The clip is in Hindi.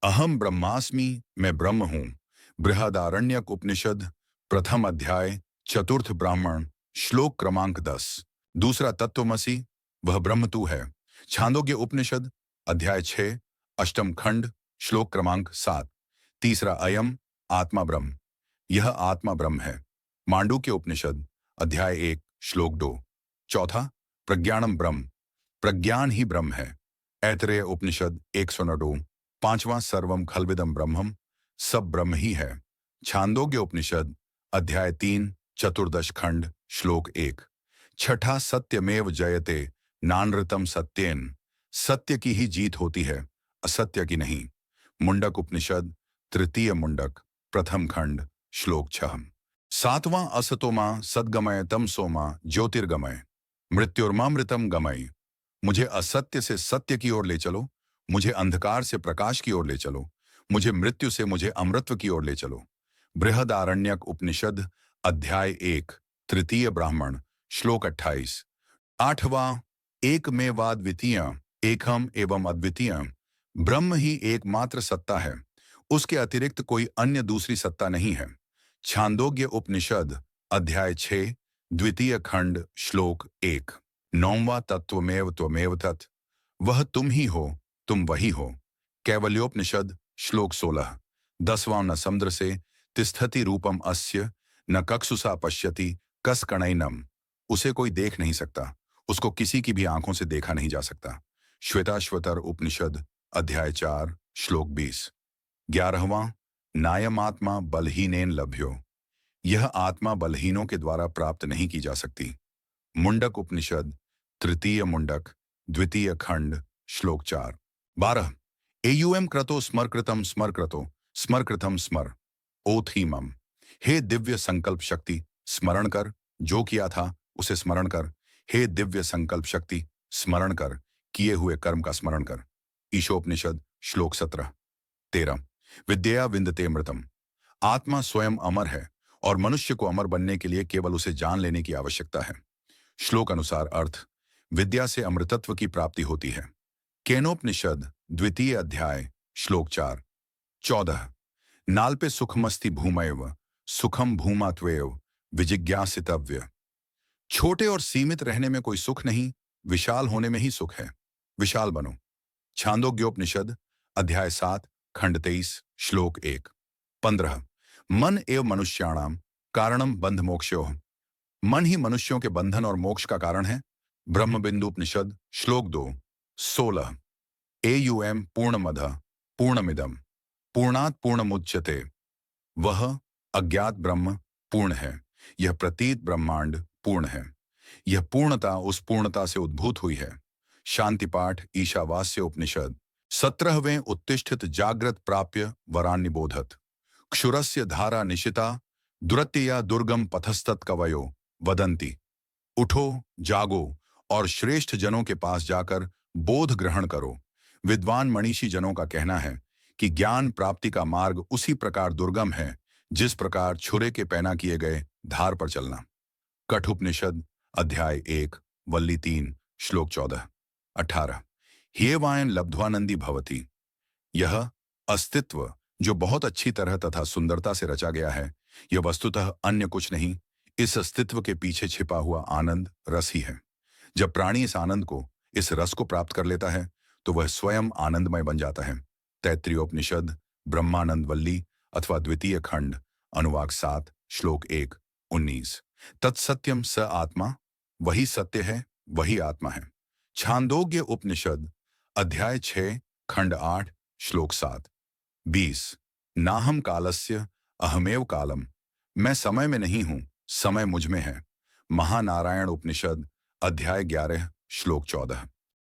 अहम ब्रह्मास्मि, मैं ब्रह्म हूँ। बृहदारण्यक उपनिषद, प्रथम अध्याय, चतुर्थ ब्राह्मण, श्लोक क्रमांक 10। दूसरा तत्वमसि, वह ब्रह्म तू है। छांदोग्य उपनिषद, अध्याय 6, अष्टम खंड, श्लोक क्रमांक 7। तीसरा अयम, आत्मा ब्रह्म, यह आत्मा ब्रह्म है। मांडूक्य उपनिषद, अध्याय 1, श्लोक 2। चौथा प्रज्ञानम ब्रह्म, प्रज्ञान ही ब्रह्म है। ऐतरेय उपनिषद 109। पांचवां सर्वम खलविदम ब्रह्मम, सब ब्रह्म ही है। छांदोग्य उपनिषद, अध्याय 3, चतुर्दश खंड, श्लोक 1। छठा सत्यमेव जयते, नानृतम सत्येन, सत्य की ही जीत होती है, असत्य की नहीं। मुंडक उपनिषद, तृतीय मुंडक, प्रथम खंड, श्लोक 6। सातवां असतोमा सद्गमय तमसोमा ज्योतिर्गमय, मृत्युर्मामृतम गमय, मुझे असत्य से सत्य की ओर ले चलो, मुझे अंधकार से प्रकाश की ओर ले चलो, मुझे मृत्यु से मुझे अमृत्व की ओर ले चलो। बृहदारण्यक उपनिषद, अध्याय 1, तृतीय ब्राह्मण, श्लोक 28। आठवां एकमेवाद्वितीय, एकम एवं अद्वितीय, ब्रह्म ही एकमात्र सत्ता है, उसके अतिरिक्त कोई अन्य दूसरी सत्ता नहीं है। छांदोग्य उपनिषद, अध्याय 6, द्वितीय खंड, श्लोक 1। नौवां तत्वमेव त्वमेव तत्, वह तुम ही हो, तुम वही हो। कैवल्योपनिषद, श्लोक 16। दसवां न समुद्र से तिष्ठति रूपम अस्य, न कक्षुषा पश्यति कस कणैनम, उसे कोई देख नहीं सकता, उसको किसी की भी आंखों से देखा नहीं जा सकता। श्वेताश्वतर उपनिषद, अध्याय 4, श्लोक 20। 11वां नायमात्मा बलहीनेन लभ्यो, यह आत्मा बलहीनों के द्वारा प्राप्त नहीं की जा सकती। मुंडक उपनिषद, तृतीय मुंडक, द्वितीय खंड, श्लोक 4। 12 एयुएम क्रतो स्मरकृतम स्मरकृतो स्मरकृतम स्मर, ओथीमम, हे दिव्य संकल्प शक्ति, स्मरण कर, जो किया था उसे स्मरण कर। हे दिव्य संकल्प शक्ति, स्मरण कर, किए हुए कर्म का स्मरण कर। ईशोपनिषद, श्लोक 17। 13 विद्या विन्दते मृतम, आत्मा स्वयं अमर है और मनुष्य को अमर बनने के लिए केवल उसे जान लेने की आवश्यकता है। श्लोक अनुसार अर्थ, विद्या से अमृतत्व की प्राप्ति होती है। केनोपनिषद, द्वितीय अध्याय, श्लोक 4। 14 नाल्पे सुखमस्ति भूमैव, सुखम भूमा त्वेव, विजिज्ञासितव्य, छोटे और सीमित रहने में कोई सुख नहीं, विशाल होने में ही सुख है, विशाल बनो। छांदोग्योपनिषद, अध्याय 7, खंड 23, श्लोक 1। 15 मन एव मनुष्याणाम कारणम बंध मोक्षयोः, मन ही मनुष्यों के बंधन और मोक्ष का कारण है। ब्रह्मबिंदु उपनिषद, श्लोक 2। 16 एयुएम पूर्णमद पूर्णमिदम पूर्णात् पूर्णमुच्यते, वह अज्ञात ब्रह्म पूर्ण है, यह प्रतीत ब्रह्मांड पूर्ण है, यह पूर्णता उस पूर्णता से उद्भूत हुई है। शांति पाठ, ईशावास्य उपनिषद, 17वें उत्तिष्ठित जाग्रत प्राप्य वरान्निबोधत, क्षुरस्य धारा निशिता दुरत्यया दुर्गम पथस्तत् कवयो वदंती, उठो, जागो और श्रेष्ठ जनों के पास जाकर बोध ग्रहण करो। विद्वान मनीषी जनों का कहना है कि ज्ञान प्राप्ति का मार्ग उसी प्रकार दुर्गम है जिस प्रकार छुरे के पैना किए गए धार पर चलना। कठोपनिषद, अध्याय 1, वल्ली 3, श्लोक 14। 18 ह्येवायन लब्ध्वानंदी भवति, यह अस्तित्व जो बहुत अच्छी तरह तथा सुंदरता से रचा गया है, यह वस्तुतः अन्य कुछ नहीं, इस अस्तित्व के पीछे छिपा हुआ आनंद रस ही है। जब प्राणी इस आनंद को, इस रस को प्राप्त कर लेता है तो वह स्वयं आनंदमय बन जाता है। तैत्तिरीयोपनिषद, ब्रह्मानंद वल्ली अथवा द्वितीय खंड, अनुवाक 7, श्लोक 1, 19। तत्सत्यम स आत्मा, वही सत्य है, वही आत्मा है। छांदोग्य उपनिषद, अध्याय 6, खंड 8, श्लोक 7। 20 नाहम कालस्य अहमेव कालम, मैं समय में नहीं हूं, समय मुझ में है। महानारायण उपनिषद, अध्याय 11, श्लोक 14।